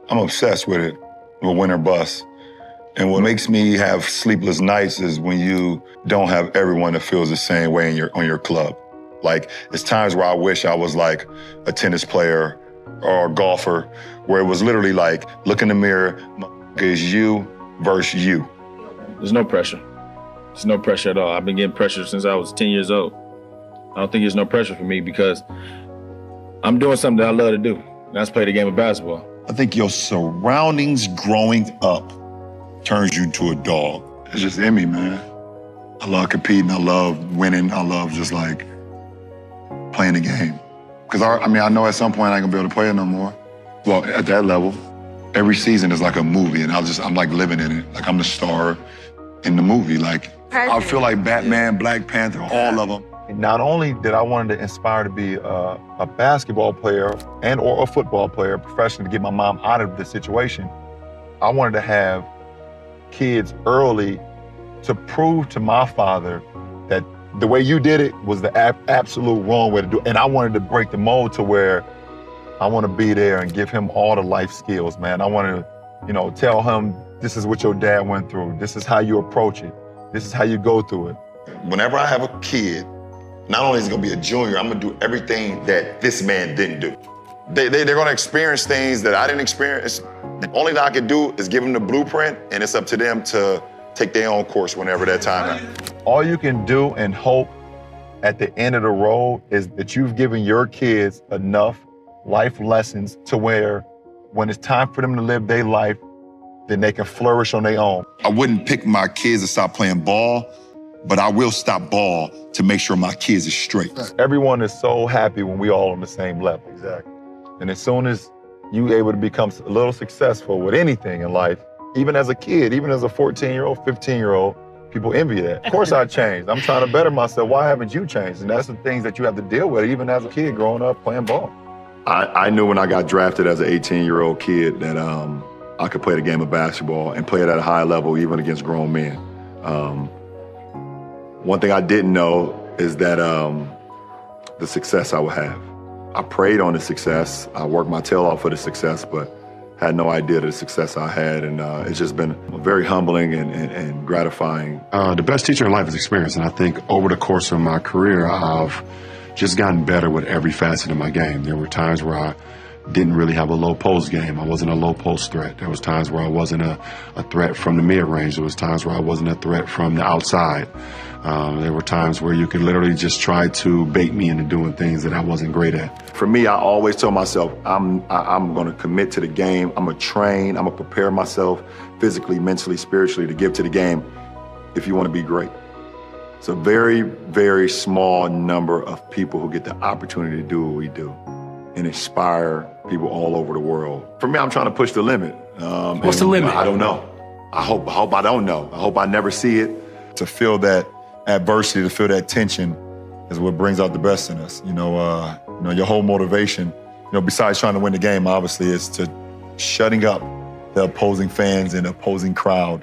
I'm obsessed with it, with win or bust. And what makes me have sleepless nights is when you don't have everyone that feels the same way on your club. Like, it's times where I wish I was like a tennis player or a golfer, where it was literally like, look in the mirror, it's you versus you. There's no pressure. There's no pressure at all. I've been getting pressure since I was 10 years old. I don't think there's no pressure for me because I'm doing something that I love to do. And that's play the game of basketball. I think your surroundings growing up turns you into a dog. It's just in me, man. I love competing, I love winning, I love just like playing the game. Because I know at some point I ain't gonna be able to play it no more. Well, at that level, every season is like a movie and I'm like living in it. Like I'm the star in the movie. Like, I feel like Batman, Black Panther, all of them. Not only did I want to inspire to be a basketball player and or a football player professionally to get my mom out of the situation, I wanted to have kids early to prove to my father that the way you did it was the absolute wrong way to do it. And I wanted to break the mold to where I want to be there and give him all the life skills, man. I want to, tell him this is what your dad went through. This is how you approach it. This is how you go through it. Whenever I have a kid, not only is he gonna be a junior, I'm gonna do everything that this man didn't do. They're gonna experience things that I didn't experience. The only thing I can do is give them the blueprint, and it's up to them to take their own course whenever that time happens. All you can do and hope at the end of the road is that you've given your kids enough life lessons to where when it's time for them to live their life, then they can flourish on their own. I wouldn't pick my kids to stop playing ball, but I will stop ball to make sure my kids are straight. Everyone is so happy when we all on the same level. Exactly. And as soon as you able to become a little successful with anything in life, even as a kid, even as a 14-year-old, 15-year-old, people envy that. Of course I changed. I'm trying to better myself. Why haven't you changed? And that's the things that you have to deal with, even as a kid growing up playing ball. I knew when I got drafted as an 18-year-old kid that I could play the game of basketball and play it at a high level, even against grown men. One thing I didn't know is that the success I would have. I prayed on the success. I worked my tail off for the success, but had no idea the success I had. And it's just been very humbling and gratifying. The best teacher in life is experience. And I think over the course of my career, I've just gotten better with every facet of my game. There were times where I didn't really have a low post game. I wasn't a low post threat. There was times where I wasn't a threat from the mid range. There was times where I wasn't a threat from the outside. There were times where you could literally just try to bait me into doing things that I wasn't great at. For me, I always told myself, I'm going to commit to the game. I'm going to train. I'm going to prepare myself physically, mentally, spiritually to give to the game if you want to be great. It's a very, very small number of people who get the opportunity to do what we do and inspire people all over the world. For me, I'm trying to push the limit. What's the limit? I don't know. I hope I don't know. I hope I never see it. To feel that adversity, to feel that tension is what brings out the best in us. Your whole motivation, besides trying to win the game, obviously, is to shutting up the opposing fans and opposing crowd.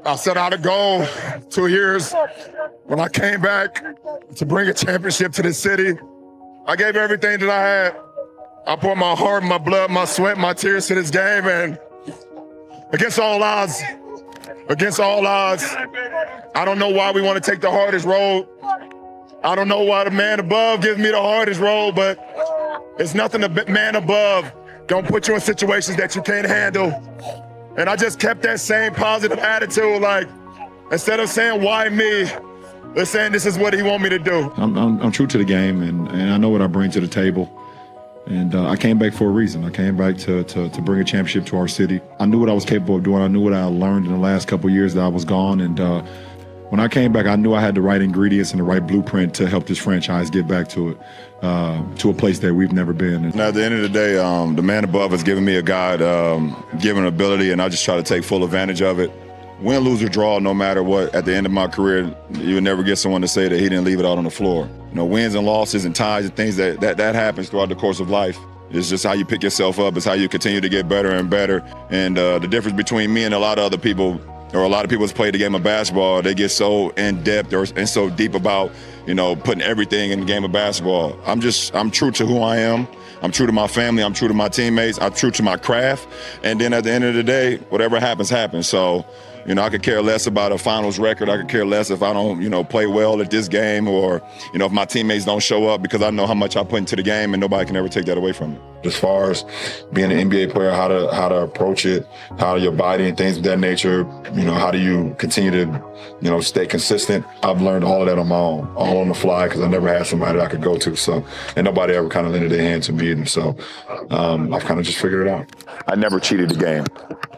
I set out a goal 2 years. When I came back to bring a championship to this city, I gave everything that I had. I poured my heart, my blood, my sweat, my tears to this game, and against all odds, I don't know why we want to take the hardest road. I don't know why the man above gives me the hardest road, but it's nothing the man above don't put you in situations that you can't handle. And I just kept that same positive attitude, like, instead of saying, why me? They're saying this is what he want me to do. I'm true to the game, and I know what I bring to the table. And I came back for a reason. I came back to bring a championship to our city. I knew what I was capable of doing. I knew what I learned in the last couple of years that I was gone. And when I came back, I knew I had the right ingredients and the right blueprint to help this franchise get back to it, to a place that we've never been. And at the end of the day, the man above has given me a God-given ability, and I just try to take full advantage of it. Win, lose, or draw, no matter what, at the end of my career, you would never get someone to say that he didn't leave it out on the floor. Wins and losses and ties and things that happens throughout the course of life. It's just how you pick yourself up. It's how you continue to get better and better. And the difference between me and a lot of other people, or a lot of people that's played the game of basketball, they get so in-depth and so deep about, putting everything in the game of basketball. I'm true to who I am, I'm true to my family. I'm true to my teammates. I'm true to my craft. And then at the end of the day, whatever happens, happens. So, I could care less about a finals record. I could care less if I don't, play well at this game, or, if my teammates don't show up, because I know how much I put into the game and nobody can ever take that away from me. As far as being an NBA player, how to approach it, how your body and things of that nature, how do you continue to, stay consistent? I've learned all of that on my own, all on the fly, because I never had somebody that I could go to. So, and nobody ever kind of lended their hand to me. And so I've kind of just figured it out. I never cheated the game.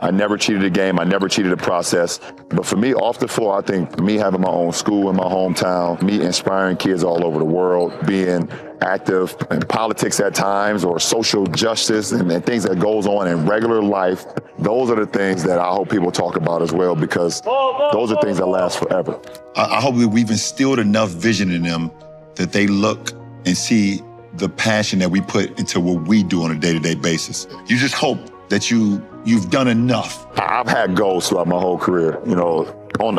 I never cheated the game. I never cheated the process. But for me, off the floor, I think me having my own school in my hometown, me inspiring kids all over the world, being active in politics at times, or social justice and things that goes on in regular life, those are the things that I hope people talk about as well, because those are things that last forever. I hope that we've instilled enough vision in them that they look and see the passion that we put into what we do on a day-to-day basis. You just hope that you've done enough. I've had goals throughout my whole career, on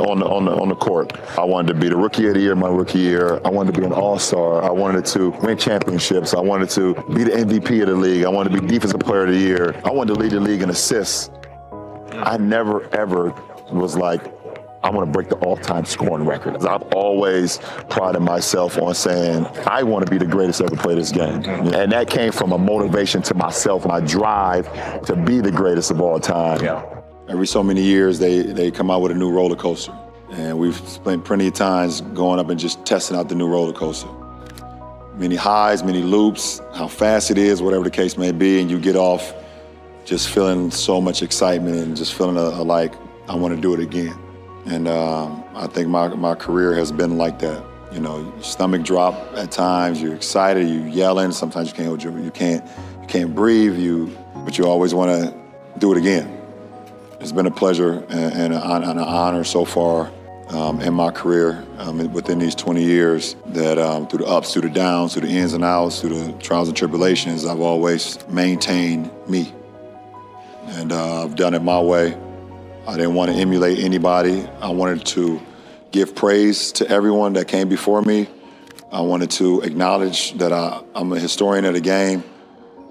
the court. I wanted to be the rookie of the year my rookie year. I wanted to be an all-star. I wanted to win championships. I wanted to be the MVP of the league. I wanted to be defensive player of the year. I wanted to lead the league in assists. I never, ever was like, I want to break the all-time scoring record. I've always prided myself on saying, I want to be the greatest to ever play this game. And that came from a motivation to myself, my drive to be the greatest of all time. Every so many years, they come out with a new roller coaster. And we've spent plenty of times going up and just testing out the new roller coaster. Many highs, many loops, how fast it is, whatever the case may be, and you get off just feeling so much excitement and just feeling like I want to do it again. And I think my career has been like that. Your stomach drop at times. You're excited. You're yelling. Sometimes you can't breathe. But you always want to do it again. It's been a pleasure and an honor so far in my career within these 20 years. That through the ups, through the downs, through the ins and outs, through the trials and tribulations, I've always maintained me, and I've done it my way. I didn't want to emulate anybody. I wanted to give praise to everyone that came before me. I wanted to acknowledge that I'm a historian of the game,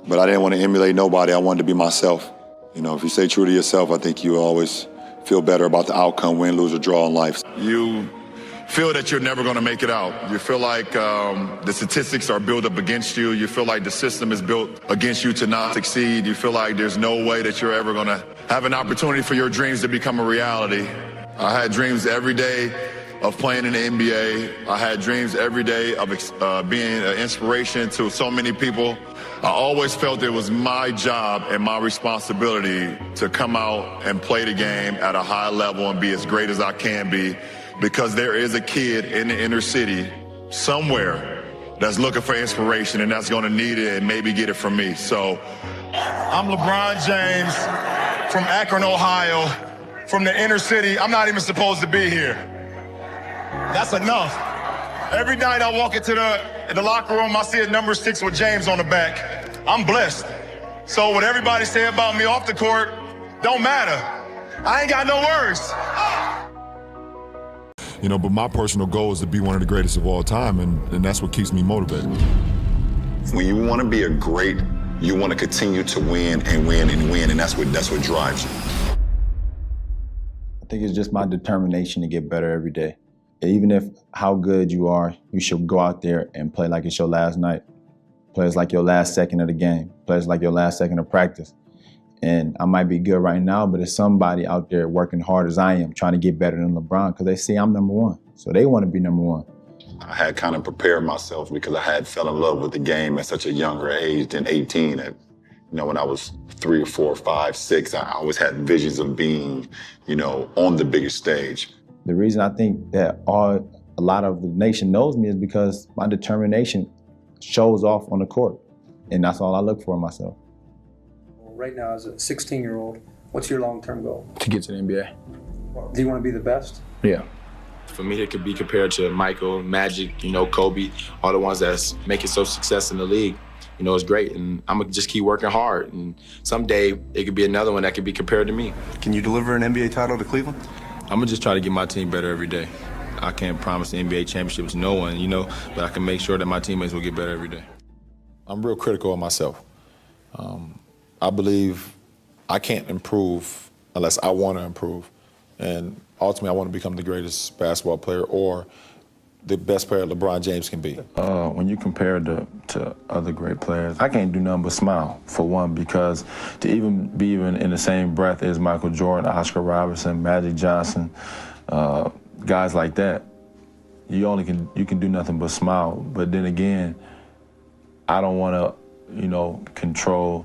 but I didn't want to emulate nobody. I wanted to be myself. If you stay true to yourself, I think you always feel better about the outcome, win, lose, or draw in life. You feel that you're never going to make it out. You feel like the statistics are built up against you. You feel like the system is built against you to not succeed. You feel like there's no way that you're ever going to have an opportunity for your dreams to become a reality. I had dreams every day of playing in the NBA. I had dreams every day of being an inspiration to so many people. I always felt it was my job and my responsibility to come out and play the game at a high level and be as great as I can be, because there is a kid in the inner city somewhere that's looking for inspiration, and that's going to need it and maybe get it from me. So I'm LeBron James from Akron, Ohio, from the inner city. I'm not even supposed to be here. That's enough. Every night I walk into the locker room, I see a number 6 with James on the back. I'm blessed. So what everybody say about me off the court don't matter. I ain't got no words. But my personal goal is to be one of the greatest of all time, and that's what keeps me motivated. When you want to be a great, you want to continue to win and win and win, and that's what drives you. I think it's just my determination to get better every day. Even if how good you are, you should go out there and play like it's your last night. Play like your last second of the game. Play like your last second of practice. And I might be good right now, but there's somebody out there working hard as I am, trying to get better than LeBron, because they see I'm number one. So they want to be number one. I had kind of prepared myself because I had fell in love with the game at such a younger age than 18. And, when I was 3 or 4 or 5, 6, I always had visions of being, on the biggest stage. The reason I think that a lot of the nation knows me is because my determination shows off on the court. And that's all I look for in myself. Right now, as a 16-year-old, what's your long-term goal? To get to the NBA. Do you want to be the best? Yeah. For me, it could be compared to Michael, Magic, Kobe, all the ones that's making so success in the league. It's great, and I'm gonna just keep working hard. And someday, it could be another one that could be compared to me. Can you deliver an NBA title to Cleveland? I'm gonna just try to get my team better every day. I can't promise the NBA championships to no one, but I can make sure that my teammates will get better every day. I'm real critical of myself. I believe I can't improve unless I want to improve. And ultimately, I want to become the greatest basketball player or the best player LeBron James can be. When you compare to other great players, I can't do nothing but smile, for one, because to even be in the same breath as Michael Jordan, Oscar Robertson, Magic Johnson, guys like that, you can do nothing but smile. But then again, I don't want to, control.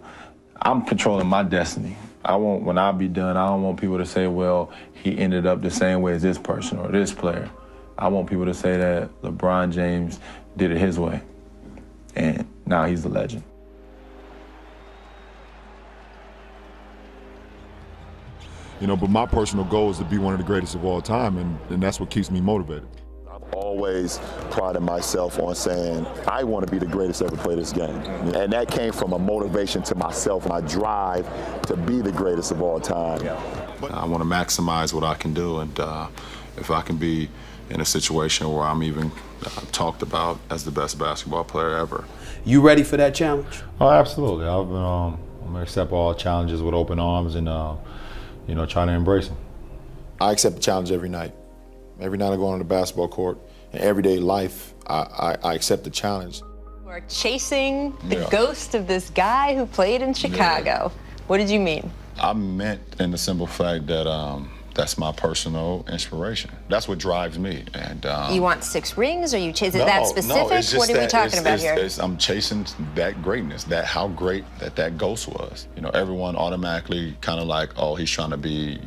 I'm controlling my destiny. When I be done, I don't want people to say, well, he ended up the same way as this person or this player. I want people to say that LeBron James did it his way, and now he's the legend. But my personal goal is to be one of the greatest of all time, and that's what keeps me motivated. I've always prided myself on saying, I want to be the greatest ever play this game. And that came from a motivation to myself, my drive to be the greatest of all time. I want to maximize what I can do, and if I can be in a situation where I'm even talked about as the best basketball player ever. You ready for that challenge? Oh, absolutely. I'm going to accept all challenges with open arms and, try to embrace them. I accept the challenge every night. Every night I go on the basketball court. In everyday life, I accept the challenge. We're chasing the ghost of this guy who played in Chicago. What did you mean? I meant in the simple fact that that's my personal inspiration. That's what drives me. And You want 6 rings, or is it that specific? What are we talking about here? I'm chasing that greatness, that how great that ghost was. Everyone automatically kind of like, oh, he's trying to be,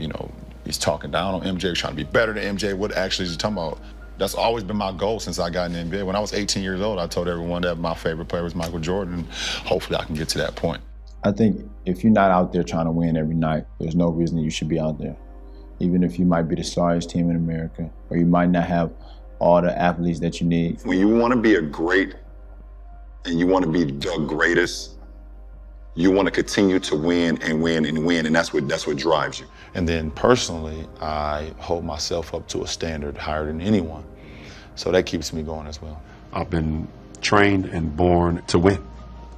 he's talking down on MJ, trying to be better than MJ. What actually is he talking about? That's always been my goal since I got in the NBA. When I was 18 years old, I told everyone that my favorite player was Michael Jordan, and hopefully I can get to that point. I think if you're not out there trying to win every night, there's no reason that you should be out there. Even if you might be the sorriest team in America, or you might not have all the athletes that you need. When you want to be a great and you want to be the greatest, you want to continue to win and win and win, and that's what drives you. And then personally, I hold myself up to a standard higher than anyone. So that keeps me going as well. I've been trained and born to win.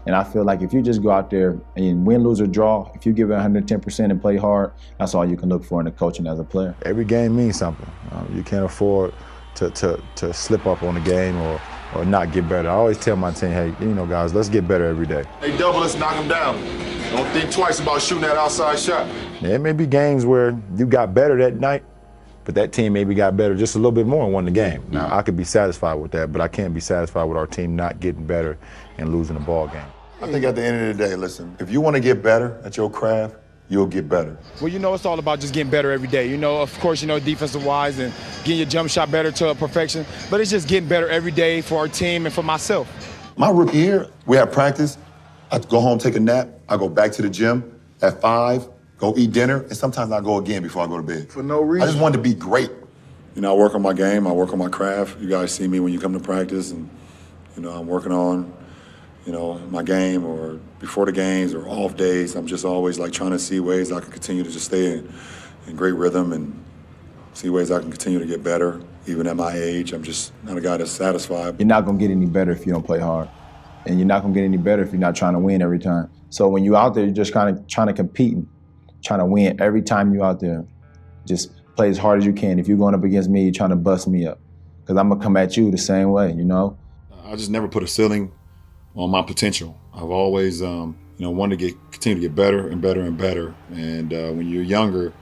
And I feel like if you just go out there and win, lose, or draw, if you give it 110% and play hard, that's all you can look for in the coaching as a player. Every game means something. You can't afford to slip up on the game or not get better. I always tell my team, hey, guys, let's get better every day. Hey, double, let's knock him down. Don't think twice about shooting that outside shot. There may be games where you got better that night, but that team maybe got better just a little bit more and won the game. Now, I could be satisfied with that, but I can't be satisfied with our team not getting better and losing the ball game. I think at the end of the day, listen, if you want to get better at your craft, you'll get better. Well, it's all about just getting better every day. Of course, defensive-wise and getting your jump shot better to perfection, but it's just getting better every day for our team and for myself. My rookie year, we have practice. I go home, take a nap. I go back to the gym at 5, go eat dinner, and sometimes I go again before I go to bed. For no reason. I just wanted to be great. I work on my game, I work on my craft. You guys see me when you come to practice, and, I'm working on my game, or before the games or off days. I'm just always trying to see ways I can continue to just stay in great rhythm and see ways I can continue to get better. Even at my age, I'm just not a guy that's satisfied. You're not going to get any better if you don't play hard. And you're not going to get any better if you're not trying to win every time. So when you're out there, you're just kind of trying to compete and trying to win every time you're out there. Just play as hard as you can. If you're going up against me, you're trying to bust me up. Because I'm going to come at you the same way, I just never put a ceiling on my potential. I've always, wanted to continue to get better and better and better. And when you're younger,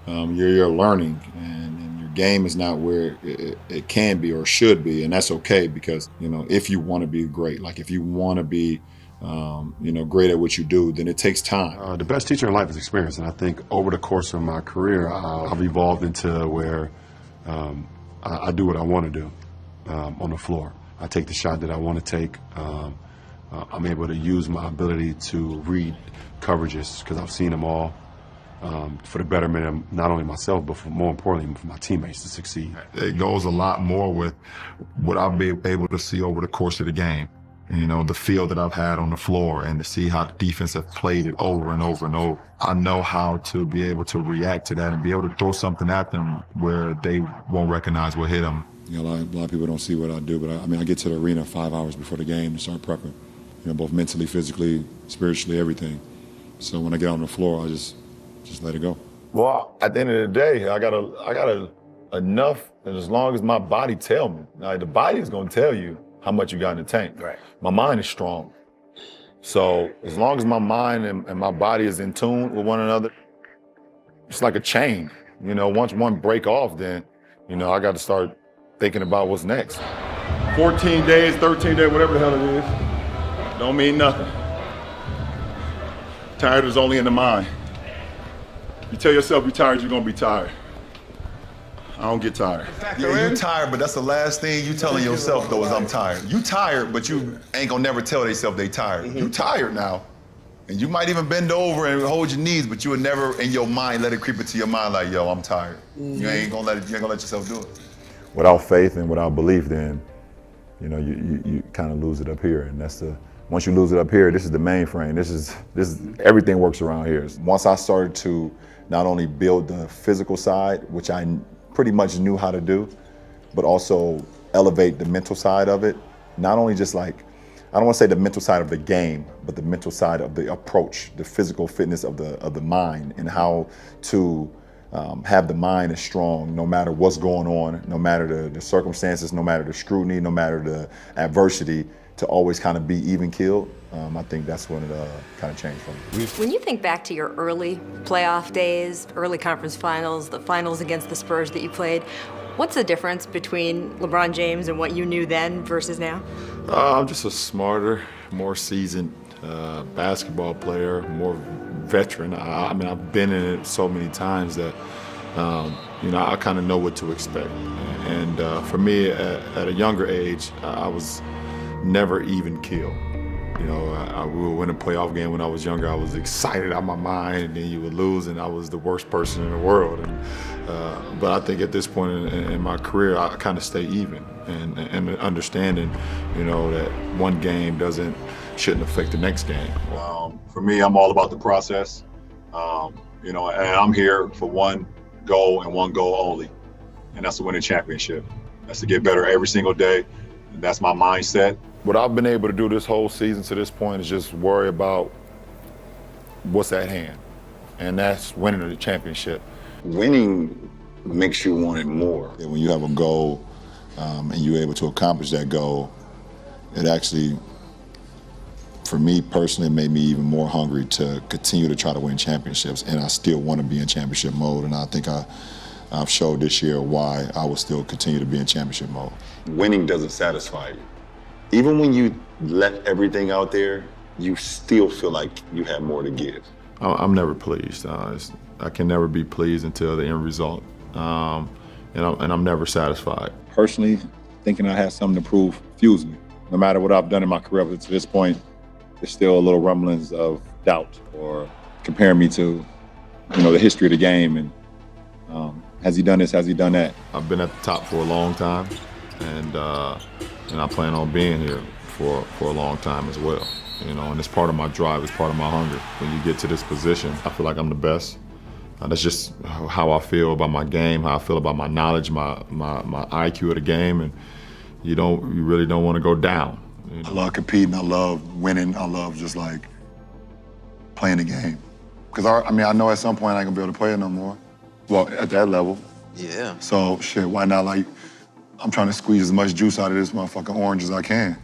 you're learning, and your game is not where it can be or should be, and that's okay, because if you want to be great, if you want to be, great at what you do, then it takes time. The best teacher in life is experience, and I think over the course of my career, I've evolved into where I do what I want to do on the floor. I take the shot that I want to take. I'm able to use my ability to read coverages, because I've seen them all, for the betterment of not only myself, but more importantly, for my teammates to succeed. It goes a lot more with what I've been able to see over the course of the game. The feel that I've had on the floor, and to see how the defense have played it over and over and over. I know how to be able to react to that and be able to throw something at them where they won't recognize what hit them. A lot of people don't see what I do, but I get to the arena 5 hours before the game to start prepping. both mentally, physically, spiritually, everything. So when I get on the floor, I just let it go. Well, at the end of the day, I got enough, and as long as my body tell me. Now, the body is gonna tell you how much you got in the tank. Right. My mind is strong. So as long as my mind and my body is in tune with one another, it's like a chain. Once one break off, then, I got to start thinking about what's next. 14 days, 13 days, whatever the hell it is, don't mean nothing. Tired is only in the mind. You tell yourself you're tired, you're gonna be tired. I don't get tired. Yeah, you tired, but that's the last thing you telling yourself though is I'm tired. You tired, but you ain't gonna never tell themselves they tired. You tired now. And you might even bend over and hold your knees, but you would never in your mind let it creep into your mind like, yo, I'm tired. You ain't gonna let yourself do it. Without faith and without belief, then, you kind of lose it up here. And once you lose it up here, this is the mainframe. This is everything works around here. Once I started to not only build the physical side, which I pretty much knew how to do, but also elevate the mental side of it. Not only just like, I don't want to say the mental side of the game, but the mental side of the approach, the physical fitness of the mind, and how to have the mind as strong no matter what's going on, no matter the circumstances, no matter the scrutiny, no matter the adversity, to always kind of be even keeled. I think that's when it kind of changed for me. When you think back to your early playoff days, early conference finals, the finals against the Spurs that you played, what's the difference between LeBron James and what you knew then versus now? I'm just a smarter, more seasoned basketball player, more veteran. I mean, I've been in it so many times that, I kind of know what to expect. And for me, at a younger age, I was never even killed. We would win a playoff game when I was younger. I was excited out of my mind, and then you would lose, and I was the worst person in the world. But I think at this point in my career, I kind of stay even, and understanding, that one game shouldn't affect the next game. For me, I'm all about the process, and I'm here for one goal and one goal only, and that's to win a championship. That's to get better every single day. And that's my mindset. What I've been able to do this whole season to this point is just worry about what's at hand, and that's winning the championship. Winning makes you want it more. And when you have a goal and you're able to accomplish that goal, it actually, for me personally, made me even more hungry to continue to try to win championships. And I still want to be in championship mode, and I think I've showed this year why I will still continue to be in championship mode. Winning doesn't satisfy you. Even when you left everything out there, you still feel like you have more to give. I'm never pleased. I can never be pleased until the end result, and I'm never satisfied. Personally, thinking I had something to prove fuels me. No matter what I've done in my career up to this point, there's still a little rumblings of doubt or comparing me to, the history of the game and has he done this, has he done that? I've been at the top for a long time, and I plan on being here for a long time as well. And it's part of my drive, it's part of my hunger. When you get to this position, I feel like I'm the best. That's just how I feel about my game, how I feel about my knowledge, my IQ of the game, and you really don't want to go down. I love competing, I love winning, I love just like playing the game. Because I know at some point I ain't gonna be able to play it no more. Well, at that level. Yeah. So shit, why not I'm trying to squeeze as much juice out of this motherfucking orange as I can.